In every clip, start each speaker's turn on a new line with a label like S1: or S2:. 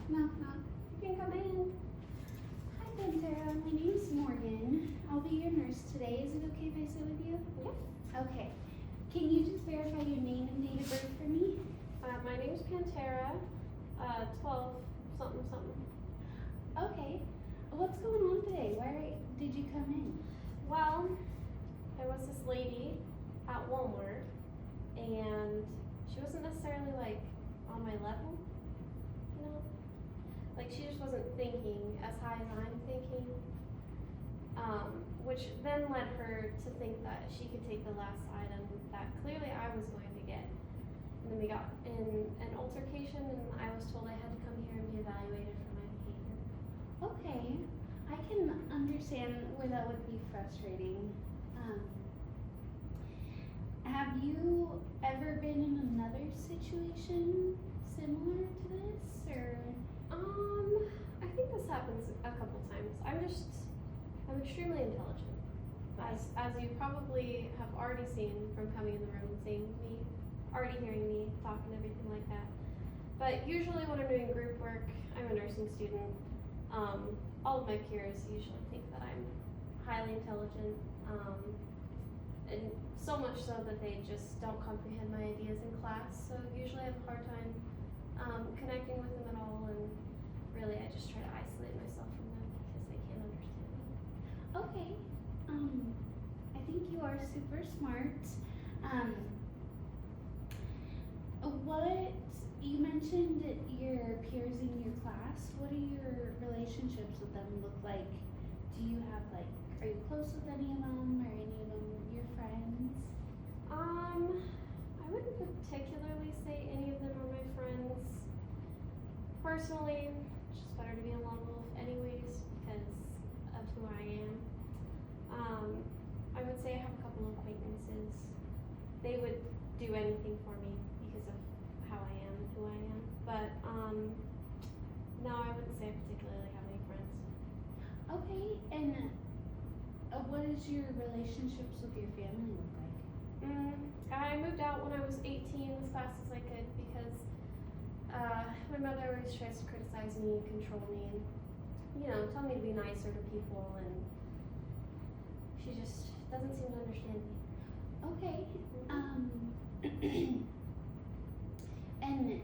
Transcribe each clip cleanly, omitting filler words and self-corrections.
S1: Knock, knock. You can come in. Hi, Pantera. My name's Morgan. I'll be your nurse today. Is it okay if I sit with you?
S2: Yeah.
S1: Okay. Can you just verify your name and date of birth for me?
S2: My name's Pantera, 12 something something.
S1: Okay. What's going on today? Why did you come in?
S2: Well, there was this lady at Walmart, and she wasn't necessarily like on my level, you know? Like she just wasn't thinking as high as I'm thinking, which then led her to think that she could take the last item that clearly I was going to get. And then we got in an altercation, and I was told I had to come here and be evaluated for my behavior.
S1: Okay. I can understand where that would be frustrating. Have you ever been in another situation similar to this, or?
S2: I think this happens a couple times. I'm extremely intelligent. As you probably have already seen from coming in the room and seeing me, already hearing me talk and everything like that. But usually when I'm doing group work, I'm a nursing student. All of my peers usually think that I'm highly intelligent, and so much so that they just don't comprehend my ideas in class. So usually I have a hard time connecting with them at all, and really I just try to isolate myself from them because they can't understand me.
S1: Okay. I think you are super smart. What you mentioned your peers in your class. What do your relationships with them look like? Do you have are you close with any of them, or any of them your friends?
S2: I wouldn't particularly say any of them are my friends. Personally, it's just better to be a lone wolf anyways because of who I am. I would say I have a couple of acquaintances. They would do anything for me because of how I am and who I am. But no, I wouldn't say I particularly have any friends.
S1: Okay, and what does your relationships with your family look like?
S2: I moved out when I was 18 as fast as I could because my mother always tries to criticize me and control me and, tell me to be nicer to people, and she just doesn't seem to understand me.
S1: Okay. And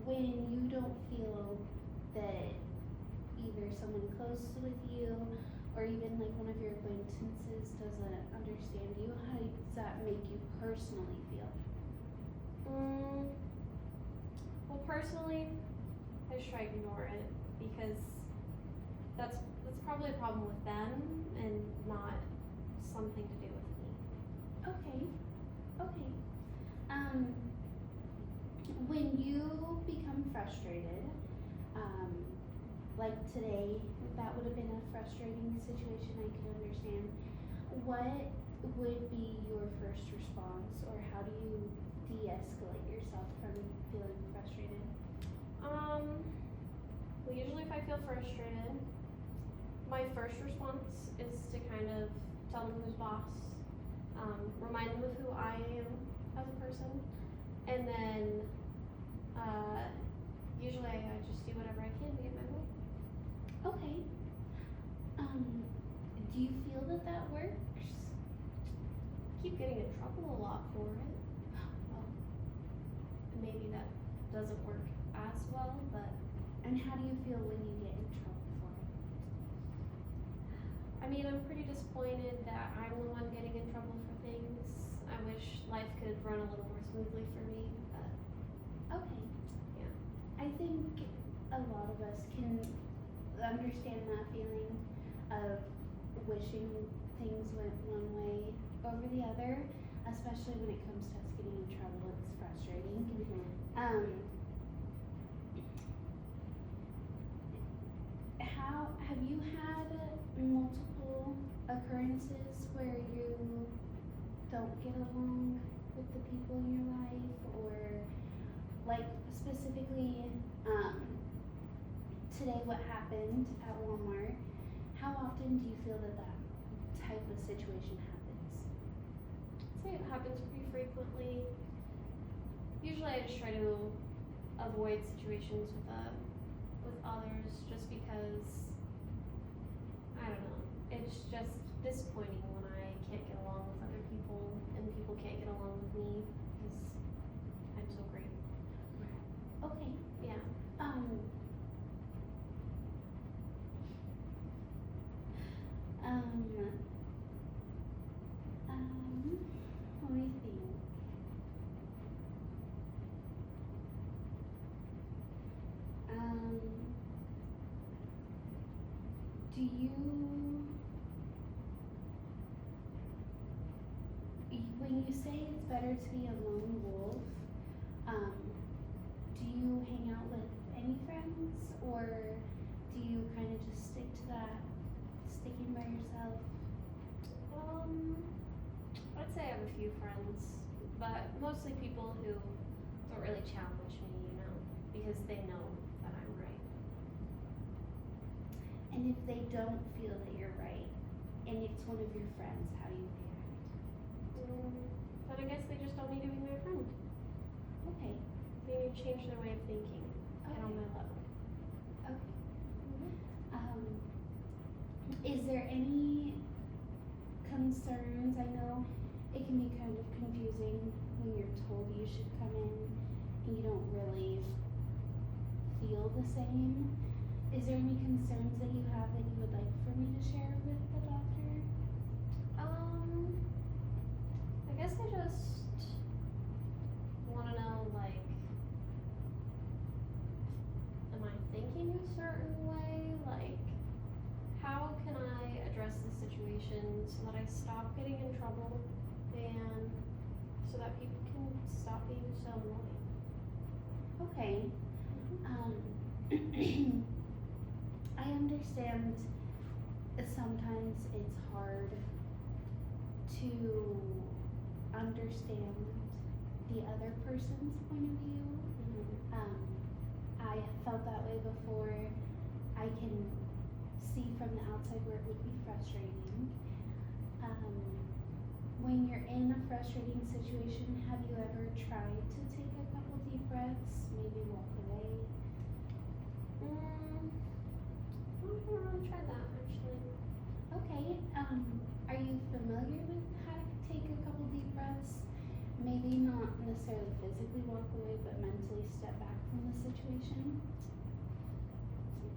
S1: when you don't feel that either someone close with you or even one of your acquaintances doesn't understand you, how does that make you personally feel?
S2: Well, personally, I just try to ignore it because that's probably a problem with them and not something to do with me.
S1: Okay. When you become frustrated, like today, that would have been a frustrating situation, I can understand. What would be your first response, or how do you de-escalate yourself from feeling frustrated?
S2: Well, usually if I feel frustrated, my first response is to kind of tell them who's boss, remind them of who I am as a person, and then usually I just do whatever I can to get my way.
S1: Okay. Do you feel that works?
S2: I keep getting in trouble a lot for it. Well, maybe that doesn't work as well, but.
S1: And how do you feel when you get in trouble for it?
S2: I mean, I'm pretty disappointed that I'm the one getting in trouble for things. I wish life could run a little more smoothly for me, but.
S1: Okay.
S2: Yeah.
S1: I think a lot of us can understand that feeling of wishing things went one way over the other, especially when it comes to us getting in trouble. It's frustrating. How have you had multiple occurrences where you don't get along with the people in your life, or specifically today what happened at Walmart? How often do you feel that type of situation happens?
S2: I'd say it happens pretty frequently. Usually I just try to avoid situations with others just because, I don't know, it's just disappointing when I can't get along with other people and people can't get along with me because I'm so great.
S1: Okay.
S2: Yeah.
S1: Let me think. Do you, when you say it's better to be a lone wolf, do you hang out with any friends, or do you kind of just stick to that, sticking by yourself?
S2: I'd say I have a few friends, but mostly people who don't really challenge me, because they know that I'm right.
S1: And if they don't feel that you're right, and it's one of your friends, how do you react?
S2: Then I guess they just don't need to be my friend.
S1: Okay.
S2: They need to change their way of thinking, get on my level.
S1: Okay. Is there any concerns? I know it can be kind of confusing when you're told you should come in and you don't really feel the same. Is there any concerns that you have that you would like for me to share with the doctor?
S2: I guess I just want to know, like, am I thinking a certain way? Like, how can I address the situation so that I stop getting in trouble and so that people can stop being so annoying?
S1: Okay. I understand sometimes it's hard to understand the other person's point of view. I felt that way before. I can see from the outside where it would be frustrating. When you're in a frustrating situation, have you ever tried to take a couple deep breaths, maybe walk away?
S2: I haven't really tried that, actually.
S1: Okay, are you familiar with how to take a couple deep breaths? Maybe not necessarily physically walk away, but mentally step back from the situation?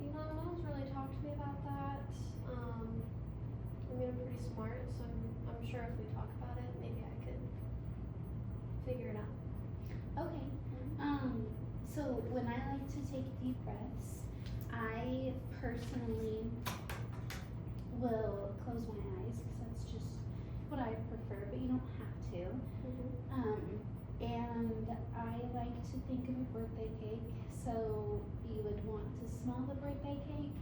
S2: No one's really talked to me about that. I mean, I'm pretty smart, so I'm sure if we talk about it, maybe I could figure it out.
S1: Okay. So when I like to take deep breaths, I personally will close my eyes because that's just what I prefer, but you don't have to. And I like to think of a birthday cake, so you would want to smell the birthday cake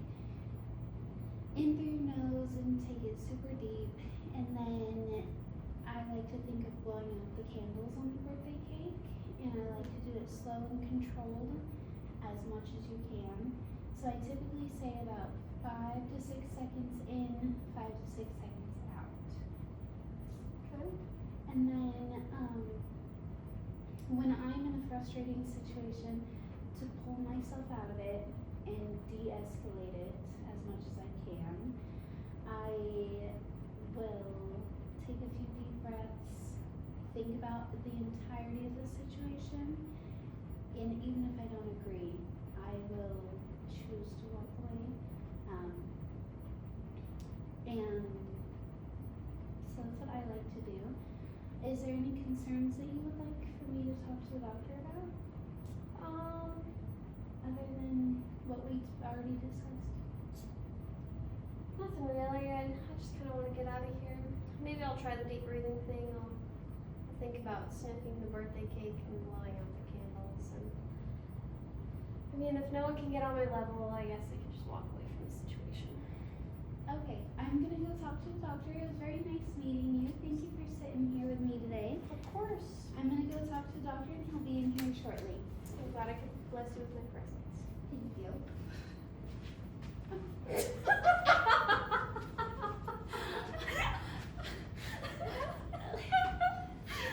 S1: in through your nose and take it super deep, and then I like to think of blowing out the candles on the birthday cake, and I like to do it slow and controlled as much as you can. So I typically say about 5 to 6 seconds in, 5 to 6 seconds out.
S2: Okay.
S1: And then when I'm in a frustrating situation, to pull myself out of it and de-escalate it as much as I can, I will take a few deep breaths, think about the entirety of the situation, and even if I don't agree, I will choose to walk away. And so that's what I like to do. Is there any concerns that you would like for me to talk to the doctor about? Other than what we already discussed?
S2: Nothing really. I just kind of want to get out of here. Maybe I'll try the deep breathing thing. I'll think about sniffing the birthday cake and blowing out the candles. And I mean, if no one can get on my level, I guess I can just walk away from the situation.
S1: Okay, I'm gonna go talk to the doctor. It was very nice meeting you. Thank you for sitting here with me today.
S2: Of course.
S1: I'm gonna go talk to the doctor and he'll be in here shortly.
S2: I'm glad I could bless you with my presence.
S1: Thank you.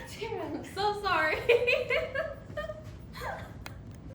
S2: Tara, I'm so sorry.